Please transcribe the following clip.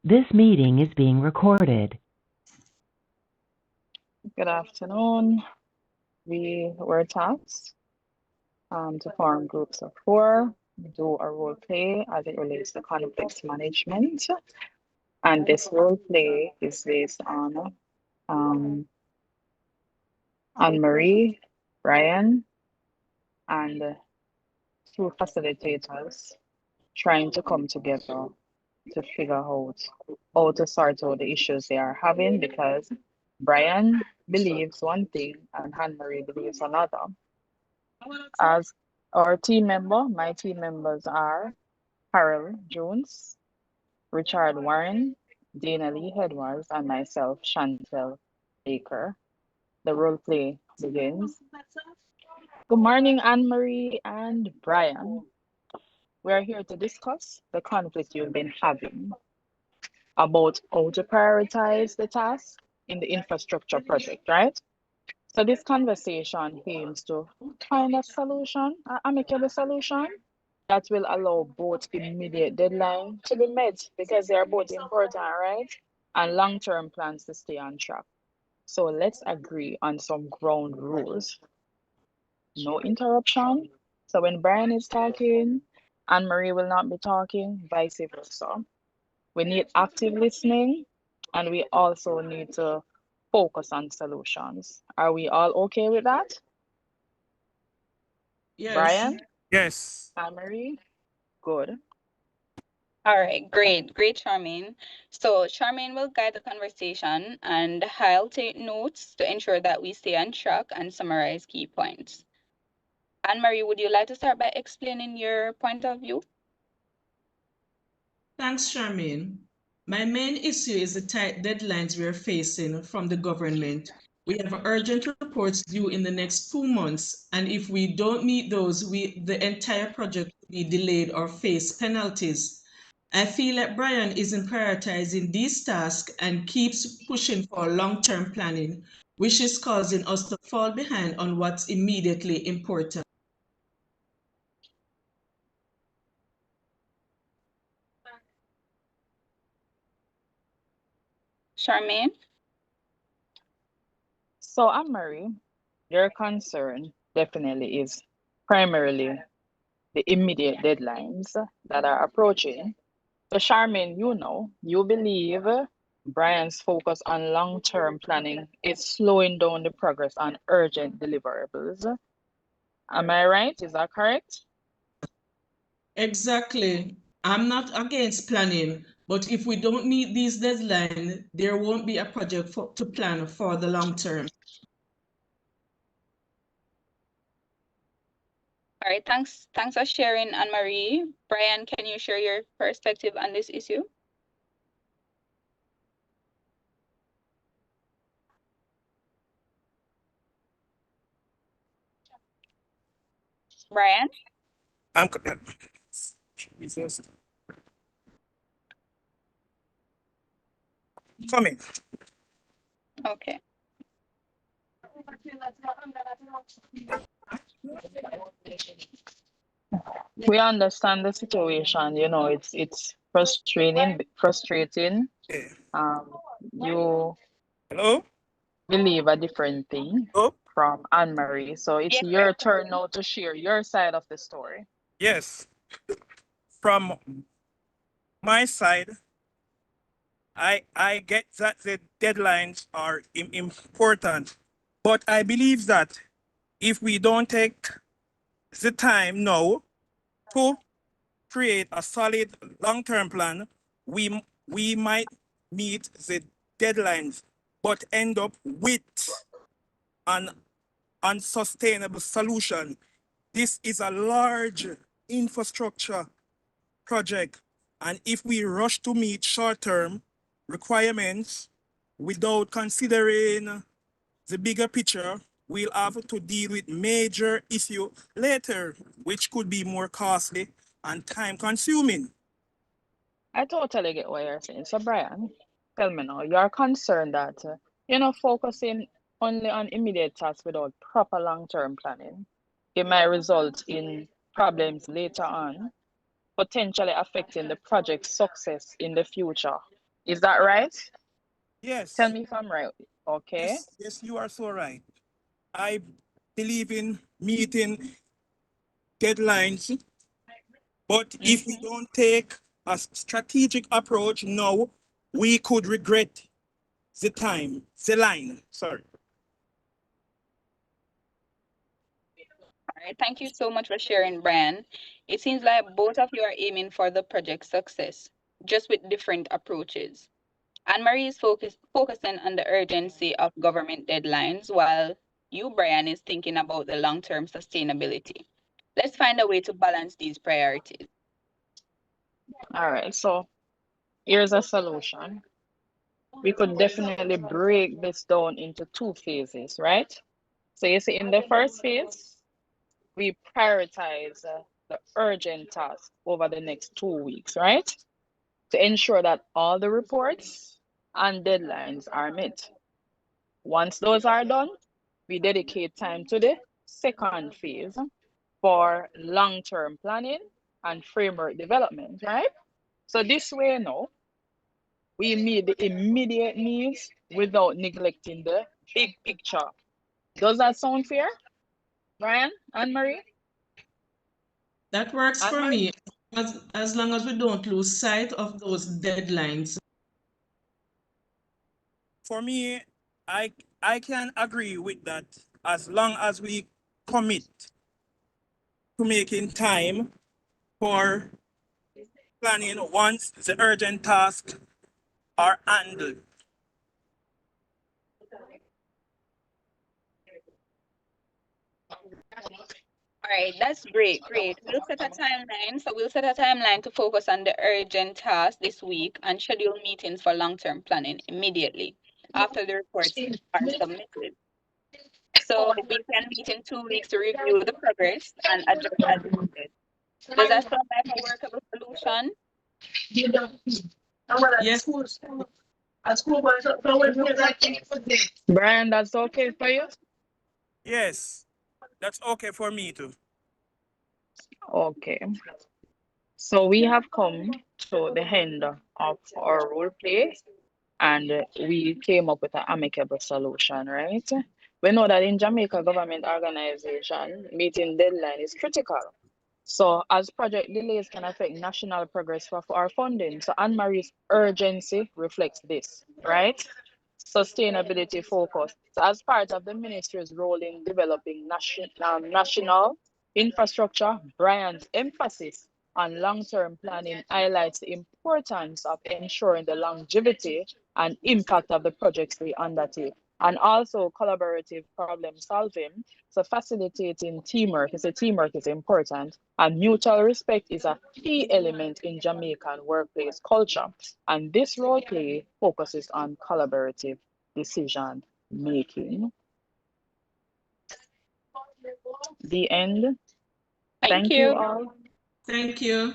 This meeting is being recorded. Good afternoon. We were tasked to form groups of 4, do a role play as it relates to conflict management. And this role play is based on Anne-Marie, Brian, and 2 facilitators trying to come together to figure out how to sort out the issues they are having, because Brian believes one thing and Anne-Marie believes another. As our team member, my team members are Karalle Jones, Richard Warren, Dana Lee Edwards, and myself, Chantel Baker. The role play begins. Good morning, Anne-Marie and Brian. We are here to discuss the conflict you've been having about how to prioritize the task in the infrastructure project, right? So this conversation aims to find a solution, an amicable solution that will allow both immediate deadline to be met because they are both important, right? And long-term plans to stay on track. So let's agree on some ground rules. No interruption. So when Brian is talking, Anne-Marie will not be talking, vice versa. We need active listening, and we also need to focus on solutions. Are we all okay with that? Yes. Brian? Yes. Anne-Marie? Good. All right, great, Charmaine. So Charmaine will guide the conversation and I'll take notes to ensure that we stay on track and summarize key points. Anne-Marie, would you like to start by explaining your point of view? Thanks, Charmaine. My main issue is the tight deadlines we are facing from the government. We have urgent reports due in the next 2 months, and if we don't meet those, the entire project will be delayed or face penalties. I feel that Brian isn't prioritizing these tasks and keeps pushing for long-term planning, which is causing us to fall behind on what's immediately important. Charmaine? So, Anne-Marie, your concern definitely is primarily the immediate deadlines that are approaching. So, Charmaine, you believe Brian's focus on long-term planning is slowing down the progress on urgent deliverables. Am I right? Is that correct? Exactly. I'm not against planning, but if we don't meet these deadlines, there won't be a project to plan for the long term. All right, thanks for sharing, Anne-Marie. Brian, can you share your perspective on this issue? Brian? I'm Jesus. Coming. Okay. We understand the situation, it's frustrating. Yeah. You Hello? believe a different thing Oh, from Anne-Marie. So it's Yes, your turn now to share your side of the story. yes. From my side, I get that the deadlines are important, but I believe that if we don't take the time now to create a solid long-term plan, we might meet the deadlines, but end up with an unsustainable solution. This is a large infrastructure project, and if we rush to meet short-term requirements without considering the bigger picture, we'll have to deal with major issue later, which could be more costly and time-consuming. I totally get what you're saying. So, Brian, tell me now, you're concerned that, focusing only on immediate tasks without proper long-term planning, it might result in problems later on, potentially affecting the project's success in the future. Is that right? Yes. Tell me if I'm right. Okay. Yes, yes, you are so right. I believe in meeting deadlines, but if we don't take a strategic approach now, we could regret the line, sorry. All right, thank you so much for sharing, Brian. It seems like both of you are aiming for the project success, just with different approaches. Anne-Marie is focusing on the urgency of government deadlines, while you, Brian, is thinking about the long-term sustainability. Let's find a way to balance these priorities. All right. So here's a solution. We could definitely break this down into two phases, right? So you see, in the first phase, we prioritize the urgent task over the next 2 weeks, right? To ensure that all the reports and deadlines are met. Once those are done, we dedicate time to the second phase for long-term planning and framework development, right? So this way now, we meet the immediate needs without neglecting the big picture. Does that sound fair, Brian, Anne-Marie? That works for Anne-Marie? me, as long as we don't lose sight of those deadlines. For me, I can agree with that as long as we commit to making time for planning once the urgent tasks are handled. All right, that's great, great. We'll set a timeline. So we'll set a timeline to focus on the urgent tasks this week and schedule meetings for long-term planning immediately after the reports are submitted. So we can meet in 2 weeks to review the progress and adjust as needed. Does that sound like a workable solution? Yes, Brian, that's okay for you? Yes, that's okay for me too. Okay. So we have come to the end of our role play and we came up with an amicable solution, right? We know that in Jamaica government organization, meeting deadline is critical. So as project delays can affect national progress for our funding. So Anne-Marie's urgency reflects this, right? Sustainability focus. So as part of the ministry's role in developing national infrastructure, Brian's emphasis on long-term planning highlights the importance of ensuring the longevity and impact of the projects we undertake, and also collaborative problem solving. So facilitating teamwork, teamwork is important, and mutual respect is a key element in Jamaican workplace culture. And this role play focuses on collaborative decision making. The end. Thank Thank you you. all. thank you.